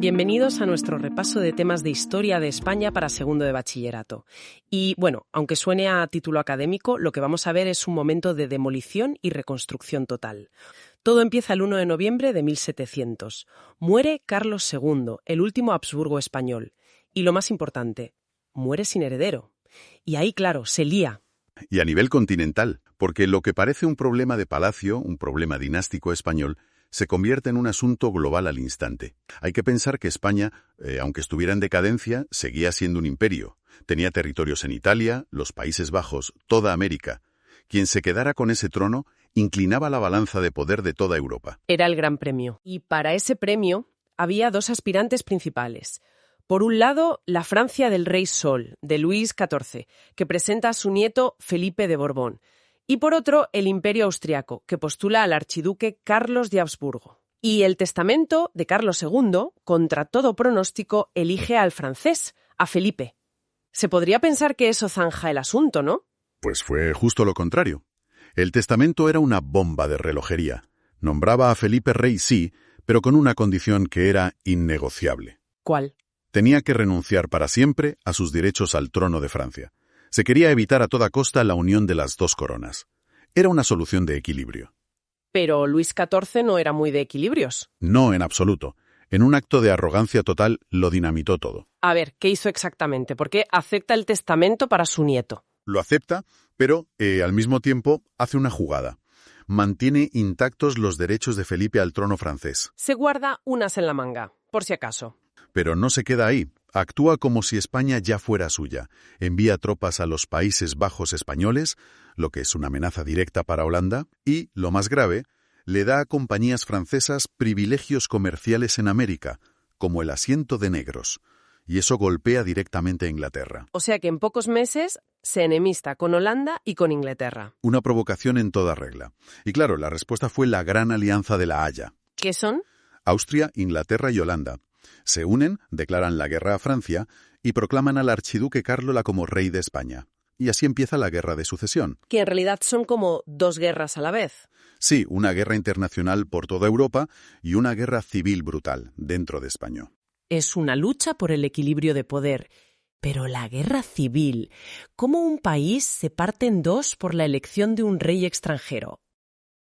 Bienvenidos a nuestro repaso de temas de historia de España para segundo de bachillerato. Y bueno, aunque suene a título académico, lo que vamos a ver es un momento de demolición y reconstrucción total. Todo empieza el 1 de noviembre de 1700. Muere Carlos II, el último Habsburgo español. Y lo más importante, muere sin heredero. Y ahí, claro, se lía. Y a nivel continental, porque lo que parece un problema de palacio, un problema dinástico español, se convierte en un asunto global al instante. Hay que pensar que España, aunque estuviera en decadencia, seguía siendo un imperio. Tenía territorios en Italia, los Países Bajos, toda América. Quien se quedara con ese trono inclinaba la balanza de poder de toda Europa. Era el gran premio. Y para ese premio había dos aspirantes principales. Por un lado, la Francia del rey Sol, de Luis XIV, que presenta a su nieto Felipe de Borbón. Y por otro, el Imperio austriaco, que postula al archiduque Carlos de Habsburgo. Y el testamento de Carlos II, contra todo pronóstico, elige al francés, a Felipe. Se podría pensar que eso zanja el asunto, ¿no? Pues fue justo lo contrario. El testamento era una bomba de relojería. Nombraba a Felipe rey, sí, pero con una condición que era innegociable. ¿Cuál? Tenía que renunciar para siempre a sus derechos al trono de Francia. Se quería evitar a toda costa la unión de las dos coronas. Era una solución de equilibrio. Pero Luis XIV no era muy de equilibrios. No, en absoluto. En un acto de arrogancia total, lo dinamitó todo. A ver, ¿qué hizo exactamente? ¿Por qué acepta el testamento para su nieto? Lo acepta, pero al mismo tiempo hace una jugada. Mantiene intactos los derechos de Felipe al trono francés. Se guarda unas en la manga, por si acaso. Pero no se queda ahí. Actúa como si España ya fuera suya. Envía tropas a los Países Bajos españoles, lo que es una amenaza directa para Holanda, y, lo más grave, le da a compañías francesas privilegios comerciales en América, como el asiento de negros. Y eso golpea directamente a Inglaterra. O sea que en pocos meses se enemista con Holanda y con Inglaterra. Una provocación en toda regla. Y claro, la respuesta fue la Gran Alianza de la Haya. ¿Qué son? Austria, Inglaterra y Holanda. Se unen, declaran la guerra a Francia y proclaman al archiduque Carlola como rey de España. Y así empieza la Guerra de Sucesión. Que en realidad son como dos guerras a la vez. Sí, una guerra internacional por toda Europa y una guerra civil brutal dentro de España. Es una lucha por el equilibrio de poder. Pero la guerra civil, ¿cómo un país se parte en dos por la elección de un rey extranjero?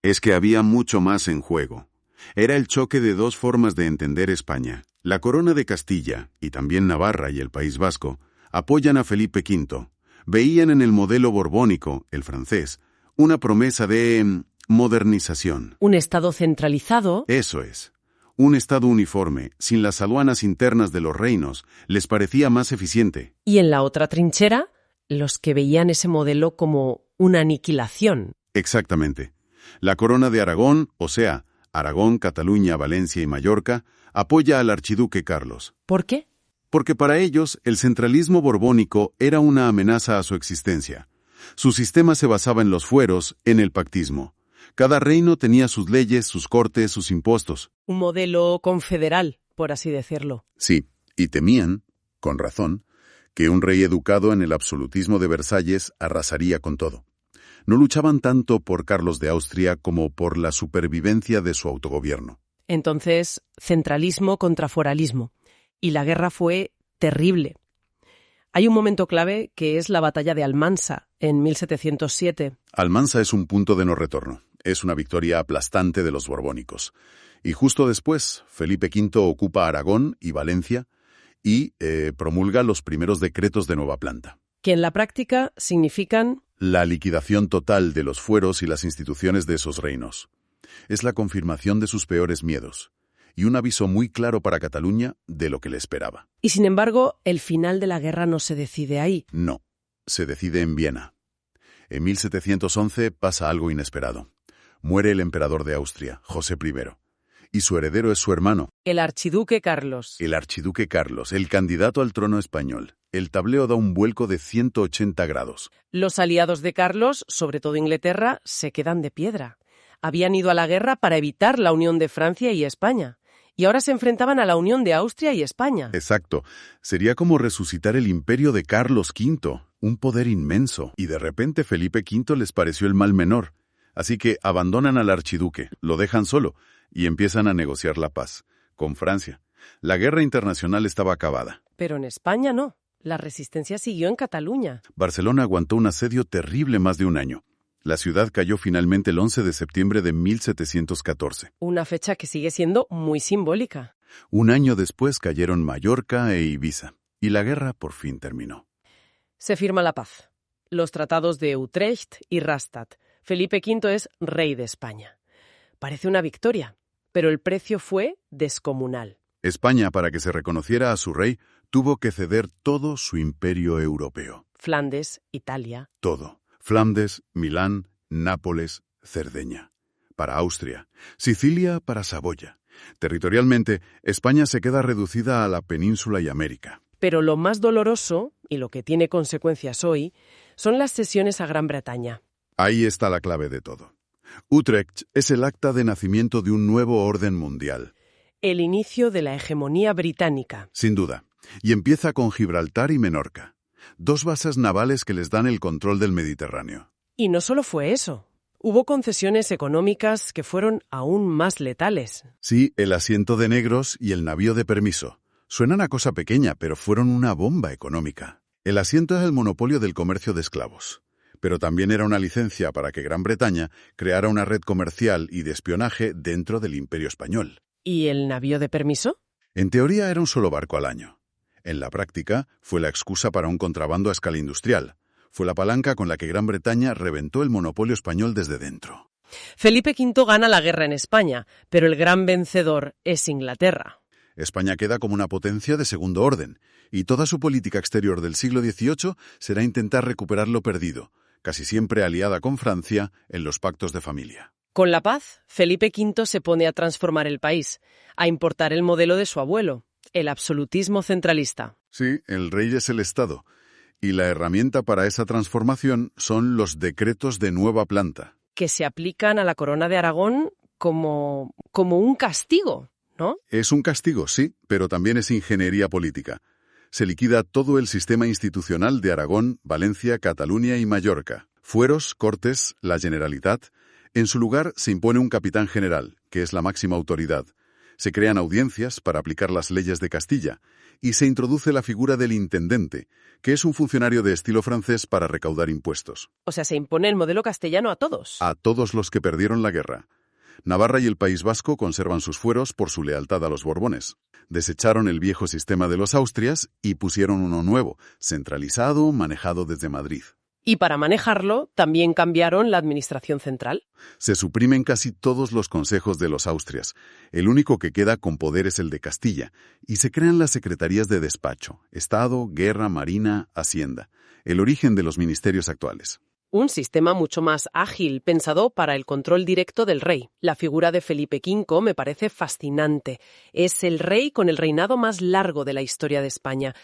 Es que había mucho más en juego. Era el choque de dos formas de entender España. La corona de Castilla, y también Navarra y el País Vasco, apoyan a Felipe V. Veían en el modelo borbónico, el francés, una promesa de modernización. Un Estado centralizado. Eso es. Un Estado uniforme, sin las aduanas internas de los reinos, les parecía más eficiente. Y en la otra trinchera, los que veían ese modelo como una aniquilación. Exactamente. La corona de Aragón, o sea, Aragón, Cataluña, Valencia y Mallorca, apoya al archiduque Carlos. ¿Por qué? Porque para ellos el centralismo borbónico era una amenaza a su existencia. Su sistema se basaba en los fueros, en el pactismo. Cada reino tenía sus leyes, sus cortes, sus impuestos. Un modelo confederal, por así decirlo. Sí, y temían, con razón, que un rey educado en el absolutismo de Versalles arrasaría con todo. No luchaban tanto por Carlos de Austria como por la supervivencia de su autogobierno. Entonces, centralismo contra foralismo. Y la guerra fue terrible. Hay un momento clave que es la batalla de Almansa, en 1707. Almansa es un punto de no retorno. Es una victoria aplastante de los borbónicos. Y justo después, Felipe V ocupa Aragón y Valencia y promulga los primeros decretos de nueva planta. Que en la práctica significan la liquidación total de los fueros y las instituciones de esos reinos. Es la confirmación de sus peores miedos y un aviso muy claro para Cataluña de lo que le esperaba. Y sin embargo, el final de la guerra no se decide ahí. No, se decide en Viena. En 1711 pasa algo inesperado. Muere el emperador de Austria, José I, y su heredero es su hermano. El archiduque Carlos. El archiduque Carlos, el candidato al trono español. El tableo da un vuelco de 180 grados. Los aliados de Carlos, sobre todo Inglaterra, se quedan de piedra. Habían ido a la guerra para evitar la unión de Francia y España. Y ahora se enfrentaban a la unión de Austria y España. Exacto. Sería como resucitar el imperio de Carlos V, un poder inmenso. Y de repente Felipe V les pareció el mal menor. Así que abandonan al archiduque, lo dejan solo y empiezan a negociar la paz con Francia. La guerra internacional estaba acabada. Pero en España no. La resistencia siguió en Cataluña. Barcelona aguantó un asedio terrible más de un año. La ciudad cayó finalmente el 11 de septiembre de 1714. Una fecha que sigue siendo muy simbólica. Un año después cayeron Mallorca e Ibiza. Y la guerra por fin terminó. Se firma la paz. Los tratados de Utrecht y Rastatt. Felipe V es rey de España. Parece una victoria, pero el precio fue descomunal. España, para que se reconociera a su rey, tuvo que ceder todo su imperio europeo. Flandes, Italia. Todo. Flandes, Milán, Nápoles, Cerdeña. Para Austria. Sicilia para Saboya. Territorialmente, España se queda reducida a la península y América. Pero lo más doloroso, y lo que tiene consecuencias hoy, son las cesiones a Gran Bretaña. Ahí está la clave de todo. Utrecht es el acta de nacimiento de un nuevo orden mundial. El inicio de la hegemonía británica. Sin duda. Y empieza con Gibraltar y Menorca. Dos bases navales que les dan el control del Mediterráneo. Y no solo fue eso. Hubo concesiones económicas que fueron aún más letales. Sí, el asiento de negros y el navío de permiso. Suenan a cosa pequeña, pero fueron una bomba económica. El asiento es el monopolio del comercio de esclavos. Pero también era una licencia para que Gran Bretaña creara una red comercial y de espionaje dentro del Imperio Español. ¿Y el navío de permiso? En teoría era un solo barco al año. En la práctica, fue la excusa para un contrabando a escala industrial. Fue la palanca con la que Gran Bretaña reventó el monopolio español desde dentro. Felipe V gana la guerra en España, pero el gran vencedor es Inglaterra. España queda como una potencia de segundo orden, y toda su política exterior del siglo XVIII será intentar recuperar lo perdido, casi siempre aliada con Francia en los pactos de familia. Con la paz, Felipe V se pone a transformar el país, a importar el modelo de su abuelo, el absolutismo centralista. Sí, el rey es el Estado, y la herramienta para esa transformación son los decretos de nueva planta. Que se aplican a la corona de Aragón como un castigo, ¿no? Es un castigo, sí, pero también es ingeniería política. Se liquida todo el sistema institucional de Aragón, Valencia, Cataluña y Mallorca. Fueros, Cortes, la Generalitat. En su lugar se impone un capitán general, que es la máxima autoridad. Se crean audiencias para aplicar las leyes de Castilla y se introduce la figura del intendente, que es un funcionario de estilo francés para recaudar impuestos. O sea, se impone el modelo castellano a todos. A todos los que perdieron la guerra. Navarra y el País Vasco conservan sus fueros por su lealtad a los Borbones. Desecharon el viejo sistema de los Austrias y pusieron uno nuevo, centralizado, manejado desde Madrid. Y para manejarlo, también cambiaron la administración central. Se suprimen casi todos los consejos de los Austrias. El único que queda con poder es el de Castilla, y se crean las secretarías de despacho, Estado, Guerra, Marina, Hacienda, el origen de los ministerios actuales. Un sistema mucho más ágil, pensado para el control directo del rey. La figura de Felipe V me parece fascinante. Es el rey con el reinado más largo de la historia de España.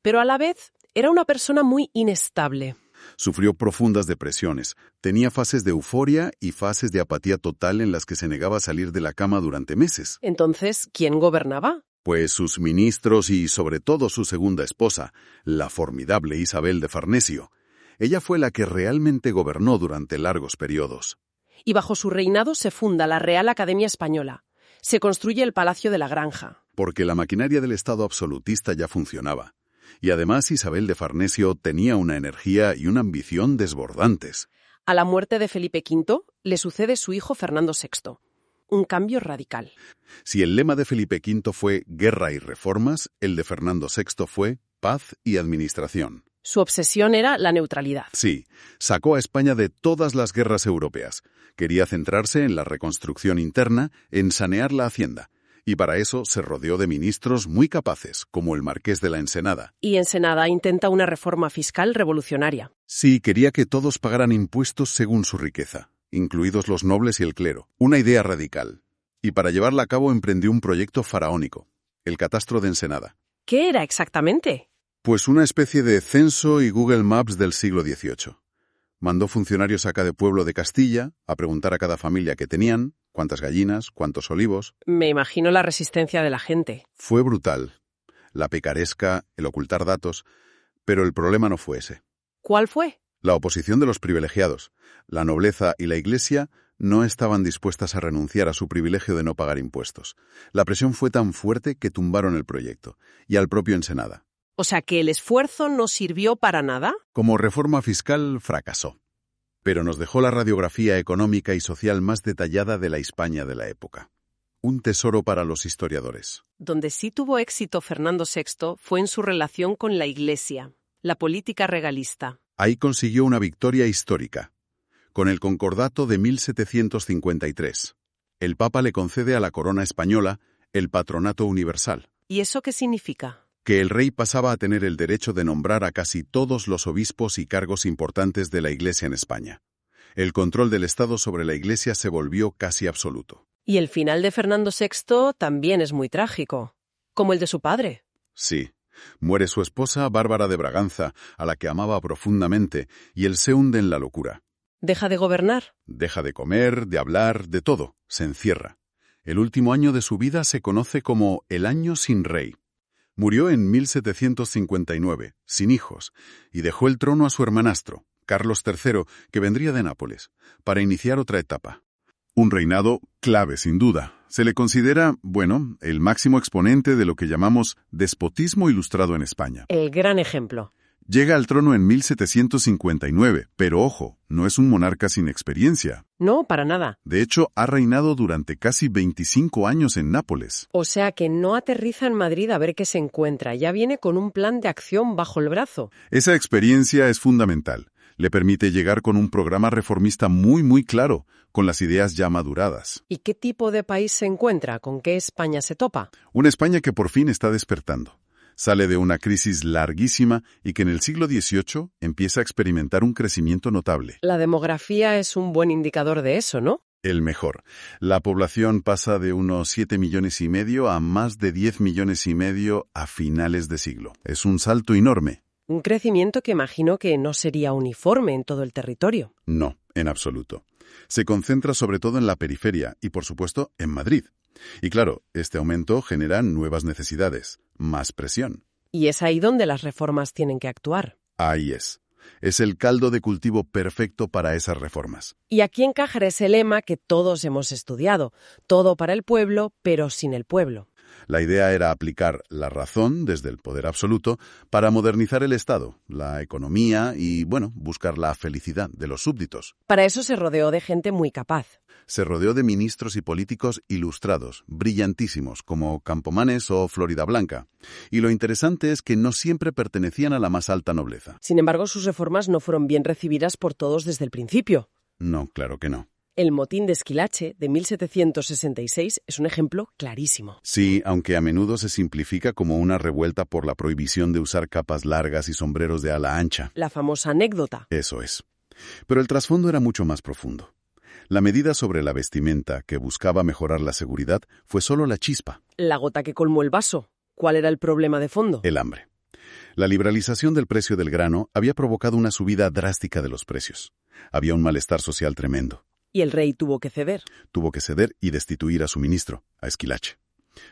Pero a la vez, era una persona muy inestable. Sufrió profundas depresiones, tenía fases de euforia y fases de apatía total en las que se negaba a salir de la cama durante meses. Entonces, ¿quién gobernaba? Pues sus ministros y sobre todo su segunda esposa, la formidable Isabel de Farnesio. Ella fue la que realmente gobernó durante largos periodos. Y bajo su reinado se funda la Real Academia Española. Se construye el Palacio de la Granja. Porque la maquinaria del Estado absolutista ya funcionaba. Y además Isabel de Farnesio tenía una energía y una ambición desbordantes. A la muerte de Felipe V le sucede su hijo Fernando VI. Un cambio radical. Si el lema de Felipe V fue guerra y reformas, el de Fernando VI fue paz y administración. Su obsesión era la neutralidad. Sí, sacó a España de todas las guerras europeas. Quería centrarse en la reconstrucción interna, en sanear la hacienda. Y para eso se rodeó de ministros muy capaces, como el marqués de la Ensenada. Y Ensenada intenta una reforma fiscal revolucionaria. Sí, quería que todos pagaran impuestos según su riqueza, incluidos los nobles y el clero. Una idea radical. Y para llevarla a cabo emprendió un proyecto faraónico, el catastro de Ensenada. ¿Qué era exactamente? Pues una especie de censo y Google Maps del siglo XVIII. Mandó funcionarios a cada pueblo de Castilla a preguntar a cada familia qué tenían, cuántas gallinas, cuántos olivos. Me imagino la resistencia de la gente. Fue brutal. La picaresca, el ocultar datos. Pero el problema no fue ese. ¿Cuál fue? La oposición de los privilegiados. La nobleza y la Iglesia no estaban dispuestas a renunciar a su privilegio de no pagar impuestos. La presión fue tan fuerte que tumbaron el proyecto, y al propio Ensenada. O sea que el esfuerzo no sirvió para nada. Como reforma fiscal, fracasó. Pero nos dejó la radiografía económica y social más detallada de la España de la época. Un tesoro para los historiadores. Donde sí tuvo éxito Fernando VI fue en su relación con la Iglesia, la política regalista. Ahí consiguió una victoria histórica. Con el Concordato de 1753, el Papa le concede a la corona española el patronato universal. ¿Y eso qué significa? Que el rey pasaba a tener el derecho de nombrar a casi todos los obispos y cargos importantes de la Iglesia en España. El control del Estado sobre la Iglesia se volvió casi absoluto. Y el final de Fernando VI también es muy trágico, como el de su padre. Sí. Muere su esposa, Bárbara de Braganza, a la que amaba profundamente, y él se hunde en la locura. ¿Deja de gobernar? Deja de comer, de hablar, de todo. Se encierra. El último año de su vida se conoce como el año sin rey. Murió en 1759, sin hijos, y dejó el trono a su hermanastro, Carlos III, que vendría de Nápoles, para iniciar otra etapa. Un reinado clave, sin duda. Se le considera, el máximo exponente de lo que llamamos despotismo ilustrado en España. El gran ejemplo. Llega al trono en 1759, pero ojo, no es un monarca sin experiencia. No, para nada. De hecho, ha reinado durante casi 25 años en Nápoles. O sea que no aterriza en Madrid a ver qué se encuentra, ya viene con un plan de acción bajo el brazo. Esa experiencia es fundamental. Le permite llegar con un programa reformista muy claro, con las ideas ya maduradas. ¿Y qué tipo de país se encuentra? ¿Con qué España se topa? Una España que por fin está despertando. Sale de una crisis larguísima y que en el siglo XVIII empieza a experimentar un crecimiento notable. La demografía es un buen indicador de eso, ¿no? El mejor. La población pasa de unos 7,5 millones a más de 10,5 millones a finales de siglo. Es un salto enorme. Un crecimiento que imagino que no sería uniforme en todo el territorio. No, en absoluto. Se concentra sobre todo en la periferia y, por supuesto, en Madrid. Y claro, este aumento genera nuevas necesidades, más presión. Y es ahí donde las reformas tienen que actuar. Ahí es. Es el caldo de cultivo perfecto para esas reformas. Y aquí encajará ese lema que todos hemos estudiado. Todo para el pueblo, pero sin el pueblo. La idea era aplicar la razón desde el poder absoluto para modernizar el Estado, la economía y, buscar la felicidad de los súbditos. Para eso se rodeó de gente muy capaz. Se rodeó de ministros y políticos ilustrados, brillantísimos, como Campomanes o Floridablanca. Y lo interesante es que no siempre pertenecían a la más alta nobleza. Sin embargo, sus reformas no fueron bien recibidas por todos desde el principio. No, claro que no. El motín de Esquilache, de 1766, es un ejemplo clarísimo. Sí, aunque a menudo se simplifica como una revuelta por la prohibición de usar capas largas y sombreros de ala ancha. La famosa anécdota. Eso es. Pero el trasfondo era mucho más profundo. La medida sobre la vestimenta, que buscaba mejorar la seguridad, fue solo la chispa. La gota que colmó el vaso. ¿Cuál era el problema de fondo? El hambre. La liberalización del precio del grano había provocado una subida drástica de los precios. Había un malestar social tremendo. Y el rey tuvo que ceder. Tuvo que ceder y destituir a su ministro, a Esquilache.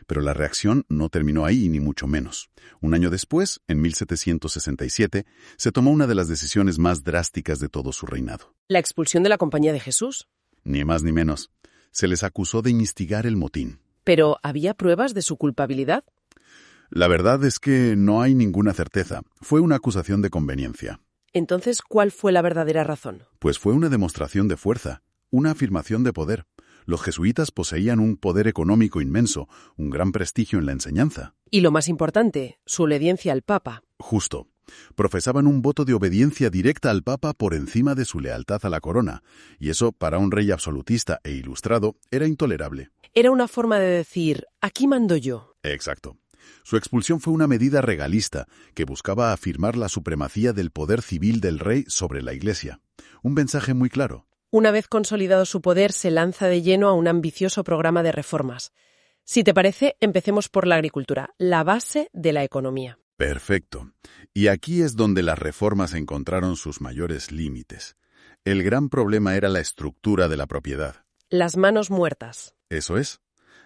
Pero la reacción no terminó ahí, ni mucho menos. Un año después, en 1767, se tomó una de las decisiones más drásticas de todo su reinado. ¿La expulsión de la Compañía de Jesús? Ni más ni menos. Se les acusó de instigar el motín. ¿Pero había pruebas de su culpabilidad? La verdad es que no hay ninguna certeza. Fue una acusación de conveniencia. Entonces, ¿cuál fue la verdadera razón? Pues fue una demostración de fuerza, una afirmación de poder. Los jesuitas poseían un poder económico inmenso, un gran prestigio en la enseñanza. Y lo más importante, su obediencia al Papa. Justo. Profesaban un voto de obediencia directa al Papa por encima de su lealtad a la corona, y eso, para un rey absolutista e ilustrado, era intolerable. Era una forma de decir, aquí mando yo. Exacto. Su expulsión fue una medida regalista que buscaba afirmar la supremacía del poder civil del rey sobre la Iglesia. Un mensaje muy claro. Una vez consolidado su poder, se lanza de lleno a un ambicioso programa de reformas. Si te parece, empecemos por la agricultura, la base de la economía. Perfecto. Y aquí es donde las reformas encontraron sus mayores límites. El gran problema era la estructura de la propiedad. Las manos muertas. Eso es.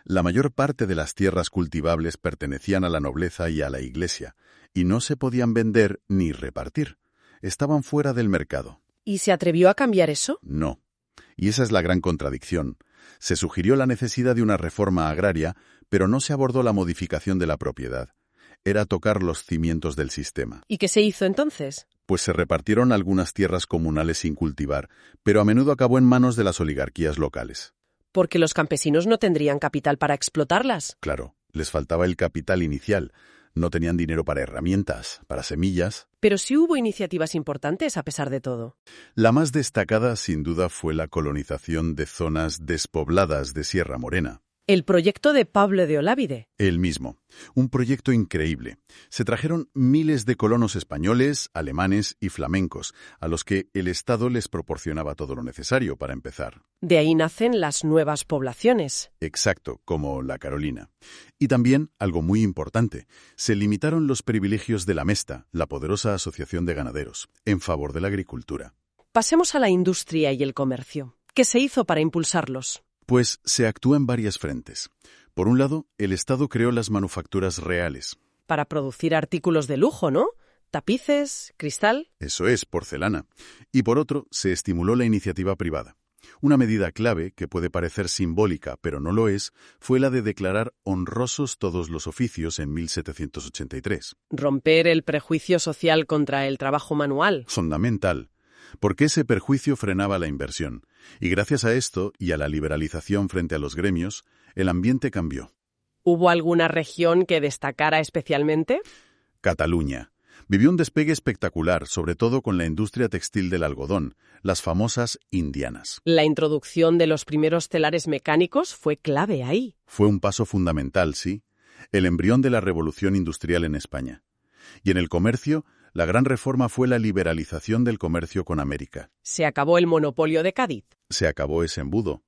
La mayor parte de las tierras cultivables pertenecían a la nobleza y a la Iglesia, y no se podían vender ni repartir. Estaban fuera del mercado. ¿Y se atrevió a cambiar eso? No. Y esa es la gran contradicción. Se sugirió la necesidad de una reforma agraria, pero no se abordó la modificación de la propiedad. Era tocar los cimientos del sistema. ¿Y qué se hizo entonces? Pues se repartieron algunas tierras comunales sin cultivar, pero a menudo acabó en manos de las oligarquías locales. Porque los campesinos no tendrían capital para explotarlas. Claro, les faltaba el capital inicial. No tenían dinero para herramientas, para semillas. Pero sí hubo iniciativas importantes a pesar de todo. La más destacada, sin duda, fue la colonización de zonas despobladas de Sierra Morena. El proyecto de Pablo de Olavide. El mismo. Un proyecto increíble. Se trajeron miles de colonos españoles, alemanes y flamencos, a los que el Estado les proporcionaba todo lo necesario para empezar. De ahí nacen las nuevas poblaciones. Exacto, como la Carolina. Y también, algo muy importante, se limitaron los privilegios de la Mesta, la poderosa asociación de ganaderos, en favor de la agricultura. Pasemos a la industria y el comercio. ¿Qué se hizo para impulsarlos? Pues se actúa en varias frentes. Por un lado, el Estado creó las manufacturas reales. Para producir artículos de lujo, ¿no? Tapices, cristal. Eso es, porcelana. Y por otro, se estimuló la iniciativa privada. Una medida clave, que puede parecer simbólica, pero no lo es, fue la de declarar honrosos todos los oficios en 1783. Romper el prejuicio social contra el trabajo manual. Fundamental. Porque ese perjuicio frenaba la inversión. Y gracias a esto y a la liberalización frente a los gremios, el ambiente cambió. ¿Hubo alguna región que destacara especialmente? Cataluña. Vivió un despegue espectacular, sobre todo con la industria textil del algodón, las famosas indianas. La introducción de los primeros telares mecánicos fue clave ahí. Fue un paso fundamental, sí. El embrión de la revolución industrial en España. Y en el comercio, la gran reforma fue la liberalización del comercio con América. Se acabó el monopolio de Cádiz. Se acabó ese embudo.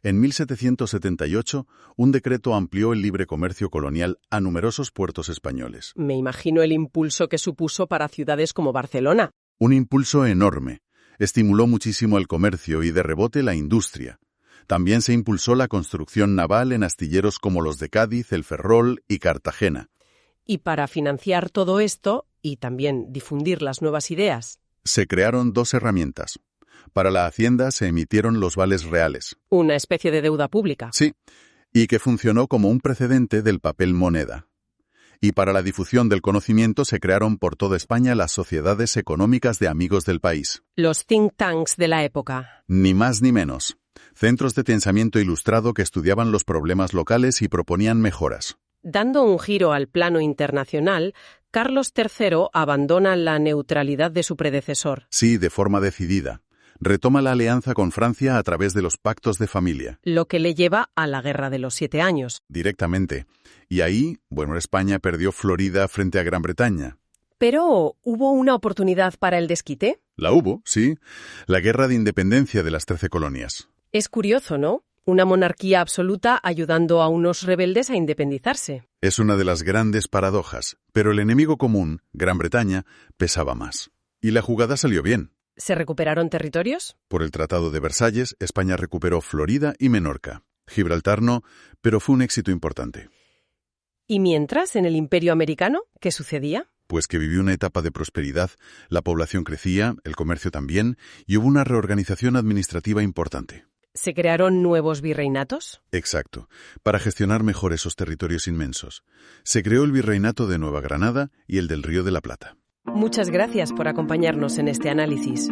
En 1778, un decreto amplió el libre comercio colonial a numerosos puertos españoles. Me imagino el impulso que supuso para ciudades como Barcelona. Un impulso enorme. Estimuló muchísimo el comercio y de rebote la industria. También se impulsó la construcción naval en astilleros como los de Cádiz, el Ferrol y Cartagena. Y para financiar todo esto, y también difundir las nuevas ideas, se crearon dos herramientas. Para la Hacienda se emitieron los vales reales. Una especie de deuda pública. Sí, y que funcionó como un precedente del papel moneda. Y para la difusión del conocimiento se crearon por toda España las sociedades económicas de amigos del país. Los think tanks de la época. Ni más ni menos. Centros de pensamiento ilustrado que estudiaban los problemas locales y proponían mejoras. Dando un giro al plano internacional, Carlos III abandona la neutralidad de su predecesor. Sí, de forma decidida. Retoma la alianza con Francia a través de los pactos de familia. Lo que le lleva a la Guerra de los 7 años. Directamente. Y ahí, España perdió Florida frente a Gran Bretaña. ¿Pero hubo una oportunidad para el desquite? La hubo, sí. La Guerra de Independencia de las 13 colonias. Es curioso, ¿no? Una monarquía absoluta ayudando a unos rebeldes a independizarse. Es una de las grandes paradojas, pero el enemigo común, Gran Bretaña, pesaba más. Y la jugada salió bien. ¿Se recuperaron territorios? Por el Tratado de Versalles, España recuperó Florida y Menorca. Gibraltar no, pero fue un éxito importante. ¿Y mientras, en el Imperio americano, qué sucedía? Pues que vivió una etapa de prosperidad, la población crecía, el comercio también, y hubo una reorganización administrativa importante. ¿Se crearon nuevos virreinatos? Exacto, para gestionar mejor esos territorios inmensos. Se creó el Virreinato de Nueva Granada y el del Río de la Plata. Muchas gracias por acompañarnos en este análisis.